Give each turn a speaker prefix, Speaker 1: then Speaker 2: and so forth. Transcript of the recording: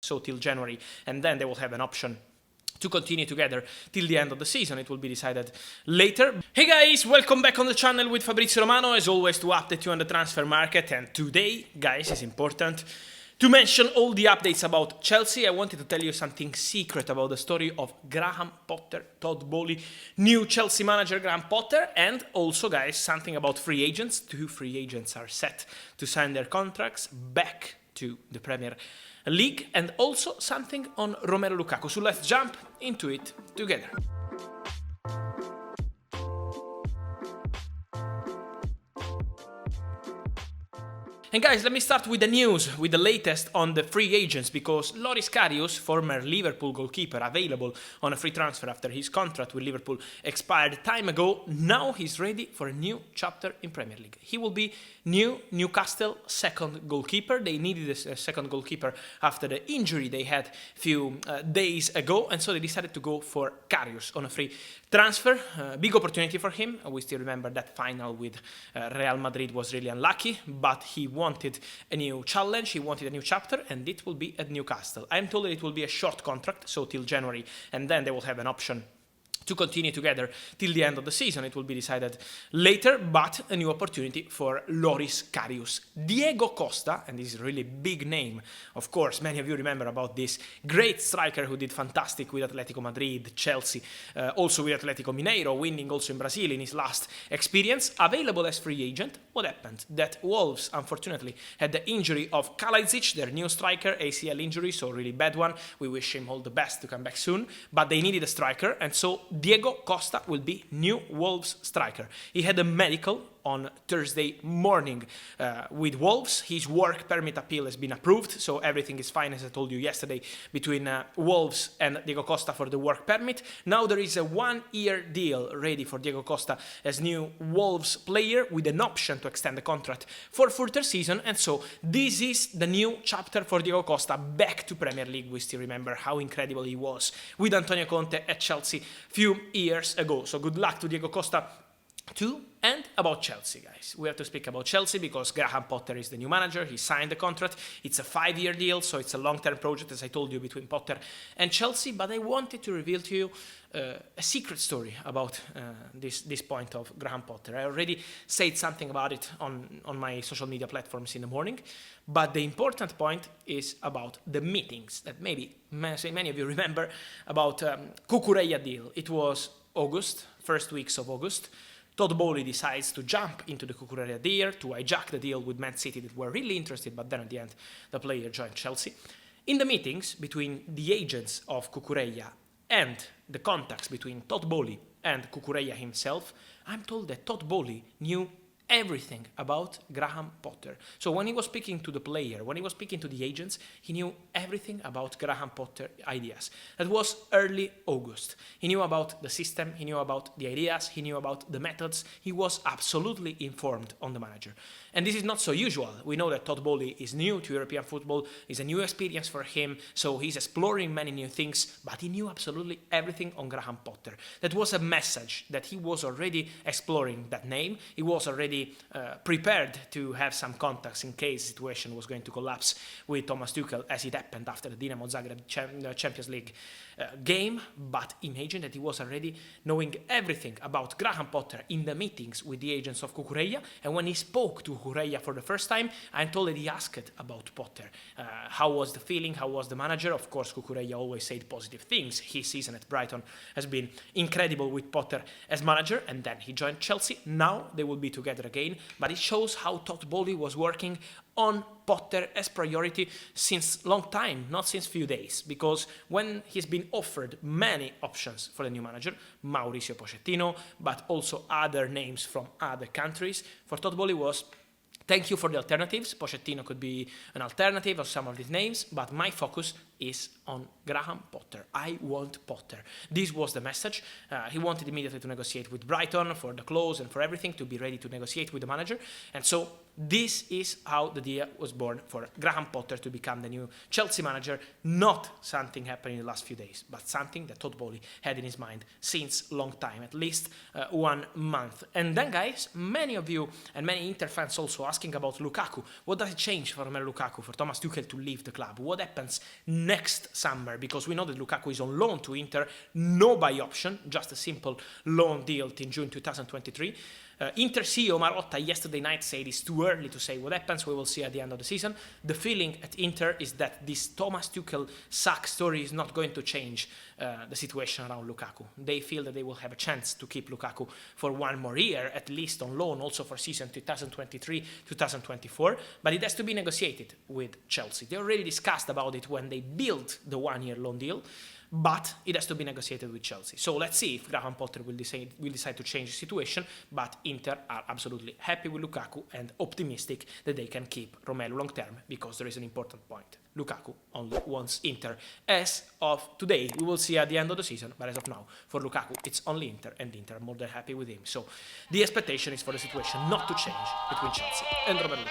Speaker 1: so till January, and then they will have an option to continue together till the end of the season. It will be decided later. Hey guys, welcome back on the channel with Fabrizio Romano, as always, to update you on the transfer market. And today, guys, is important to mention all the updates about Chelsea. I wanted to tell you something secret about the story of Graham Potter, Todd Boehly, new Chelsea manager Graham Potter, and also, guys, something about free agents. 2 free agents are set to sign their contracts back to the Premier League, and also something on Romelu Lukaku. So let's jump into it together. And guys, let me start with the news, with the latest on the free agents, because Loris Karius, former Liverpool goalkeeper, available on a free transfer after his contract with Liverpool expired time ago, now he's ready for a new chapter in Premier League. He will be Newcastle second goalkeeper. They needed a second goalkeeper after the injury they had a few days ago, and so they decided to go for Karius on a free transfer. Big opportunity for him. We still remember that final with Real Madrid was really unlucky, but he wanted a new challenge, he wanted a new chapter, and it will be at Newcastle. I'm told that it will be a short contract, so till January, and then they will have an option to continue together till the end of the season. It will be decided later, but a new opportunity for Loris Karius. Diego Costa, and this is a really big name, of course, many of you remember about this great striker who did fantastic with Atletico Madrid, Chelsea, also with Atletico Mineiro, winning also in Brazil in his last experience, available as free agent. What happened? That Wolves, unfortunately, had the injury of Kalajdzic, their new striker, ACL injury, so really bad one. We wish him all the best to come back soon, but they needed a striker, and so Diego Costa will be new Wolves striker. He had a medical on Thursday morning with Wolves. His work permit appeal has been approved, so everything is fine, as I told you yesterday, between Wolves and Diego Costa for the work permit. Now there is a 1-year deal ready for Diego Costa as new Wolves player, with an option to extend the contract for further season, and so this is the new chapter for Diego Costa back to Premier League. We still remember how incredible he was with Antonio Conte at Chelsea a few years ago. So good luck to Diego Costa too. And about Chelsea, guys, we have to speak about Chelsea because Graham Potter is the new manager. He signed the contract. It's a 5-year deal, so it's a long-term project, as I told you, between Potter and Chelsea. But I wanted to reveal to you a secret story about this point of Graham Potter. I already said something about it on my social media platforms in the morning, but the important point is about the meetings that maybe many of you remember about Cucurella deal. It was August, first weeks of August. Todd Boehly decides to jump into the Cucurella deal, to hijack the deal with Man City that were really interested, but then at the end the player joined Chelsea. In the meetings between the agents of Cucurella and the contacts between Todd Boehly and Cucurella himself, I'm told that Todd Boehly knew everything about Graham Potter. So when he was speaking to the player, when he was speaking to the agents, he knew everything about Graham Potter ideas. That was early August. He knew about the system, he knew about the ideas, he knew about the methods. He was absolutely informed on the manager. And this is not so usual. We know that Todd Boehly is new to European football, it's a new experience for him, so he's exploring many new things, but he knew absolutely everything on Graham Potter. That was a message that he was already exploring that name. He was already prepared to have some contacts in case the situation was going to collapse with Thomas Tuchel, as it happened after the Dinamo Zagreb Champions League game. But imagine that he was already knowing everything about Graham Potter in the meetings with the agents of Cucurella, and when he spoke to Cucurella for the first time, I'm told that he asked about Potter. How was the feeling? How was the manager? Of course, Cucurella always said positive things. His season at Brighton has been incredible with Potter as manager, and then he joined Chelsea. Now they will be together again, but it shows how Todd Boehly was working on Potter as priority since long time, not since few days, because when he's been offered many options for the new manager, Mauricio Pochettino, but also other names from other countries, for Todd Boehly was, thank you for the alternatives. Pochettino could be an alternative of some of these names, but my focus is on Graham Potter. I want Potter. This was the message. He wanted immediately to negotiate with Brighton for the clause and for everything, to be ready to negotiate with the manager. And so This is how the idea was born for Graham Potter to become the new Chelsea manager. Not something happened in the last few days, but something that Todd Bowley had in his mind since long time, at least 1 month. And then, guys, many of you and many Inter fans also asking about Lukaku. What does it change for Romelu Lukaku, for Thomas Tuchel to leave the club? What happens next summer? Because we know that Lukaku is on loan to Inter, no buy option, just a simple loan deal till June 2023. Inter CEO Marotta yesterday night said it's too early to say what happens. We will see at the end of the season. The feeling at Inter is that this Thomas Tuchel sack story is not going to change the situation around Lukaku. They feel that they will have a chance to keep Lukaku for 1 more year, at least on loan, also for season 2023-2024. But it has to be negotiated with Chelsea. They already discussed about it when they built the 1-year loan deal, but it has to be negotiated with Chelsea. So let's see if Graham Potter will decide to change the situation. But Inter are absolutely happy with Lukaku and optimistic that they can keep Romelu long term, because there is an important point. Lukaku only wants Inter. As of today, we will see at the end of the season, but as of now, for Lukaku, it's only Inter, and Inter are more than happy with him. So the expectation is for the situation not to change between Chelsea and Romelu Lukaku.